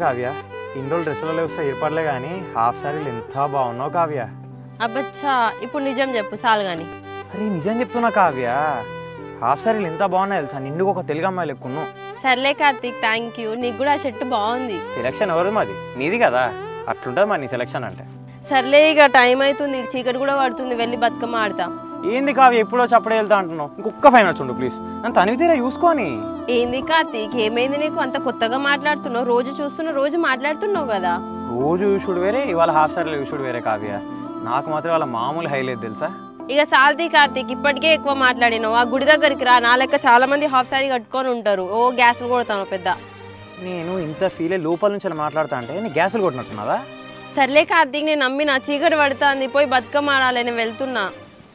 కావ్య, ఇన్ని రోజులు డ్రెస్సులలో వస్తే ఏర్పడలే కానీ హాఫ్ సారీలు ఎంత బాగున్నావు కావ్య. అబ్బచ్చా, ఇప్పుడు నిజం చెప్పు చాలు గాని. అరే నిజం చెప్తున్నా కావ్య, హాఫ్ సారీలు ఎంత బాగున్నాయి తెలుసా, నిండుకు ఒక తెలుగు అమ్మాయిలు ఎక్కున్నావు. సర్లే కార్తీక్, థ్యాంక్ యూ. నీకు కూడా ఆ షర్ట్ బాగుంది. సెలక్షన్ ఎవరు మాది? నీది కదా, అట్లుంటుంది మరి నీ సెలక్షన్ అంటే. సర్లే, ఇక టైం అవుతుంది, చీకటి కూడా పడుతుంది, వెళ్ళి బతుకమ్మ ఆడతా. ఏంది కావ్య ఎప్పుడో చప్పుడే వెళ్తా అంటున్నావు? ఇంకొక 5 minutes ఉండు ప్లీజ్, నన్ను తనివి తీరా చూసుకొని. ఏంది కార్తీక్, ఏమైంది నీకు? అంత కొత్తగా మాట్లాడుతున్నావు, రోజు చూస్తున్నావు, రోజు మాట్లాడుతున్నావు కదా. రోజు చూసుడు వేరే, ఇవాళ హాఫ్ సారీలు చూసుడు వేరే కావ్య. నాకు మాత్రం వాళ్ళ మామూలు హైలైట్ తెలుసా. ఇక సాల్తీ కార్తీక్, ఇప్పటికే ఎక్కువ మాట్లాడినావు. ఆ గుడి దగ్గరికి రా, నా లెక్క చాలా మంది హాఫ్ సారీ కట్టుకొని ఉంటారు. ఓ గ్యాస్లు కొడతాను పెద్ద. నేను ఇంత ఫీల్ అయ్యి లోపల నుంచి అలా మాట్లాడుతా అంటే నీ గ్యాసులు కొట్టినట్టున్నదా? సర్లే కార్తీక్, నేను నమ్మిన చీకటి పడుతుంది, పోయి బతుకమ్మ ఆడాలి, నేను వెళ్తున్నా.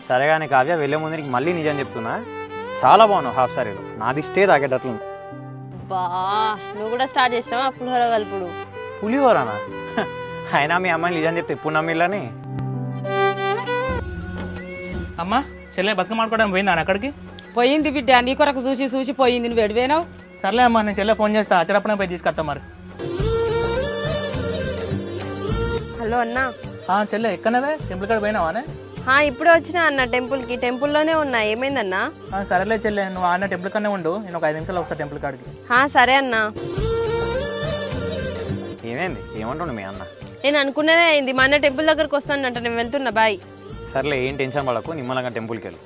సరే కానీ కావ్య, వెళ్ళే ముందు నీకు మళ్ళీ నిజం చెప్తున్నా, చాలా బాగున్నావు హాఫ్ సారీలో, నాది ఇష్టే తాగేటట్లు. బా, నువ్వు కూడా స్టార్ట్ చేసినావా పులిహోర కలుపుడు? పులిహోరనా? అయినా మీ అమ్మాయిని నిజం చెప్తే ఎప్పుడు నమ్మిల్లని. అమ్మా, చెల్లె బతుకమ్మ ఆడుకోవడానికి పోయిందా అక్కడికి? పోయింది బిడ్డ, నీ కొరకు చూసి చూసి పోయింది. నువ్వు ఎడిపోయినావు? సర్లే అమ్మా, నేను చెల్లె ఫోన్ చేస్తా, అచ్చడప్పుడే పోయి తీసుకొస్తా మరి. హలో అన్నా. చెల్లె ఎక్కడవే? టెంపుల్ కాడ పోయినావానే? ఇప్పుడే వచ్చినా అన్న టెంపుల్కి. టెంపుల్లోనే ఉన్నా, ఏమైందన్నా? సరేలే చెల్లె, నువ్వు అన్న టెంపుల్ కన్నా ఉండు, నేను ఒక 5 నిమిషాలు వస్తా టెంపుల్ కాడికి. సరే అన్నా. ఏమైంది, ఏమంటుండు మీ అన్న? నేను అనుకున్నదే అయింది, మా అన్న టెంపుల్ దగ్గరకు వస్తానంట, నేను వెళ్తున్నా, బాయ్. సర్లే, ఏం టెన్షన్ పడకు, నిమ్మలంగా టెంపుల్కి వెళ్ళు.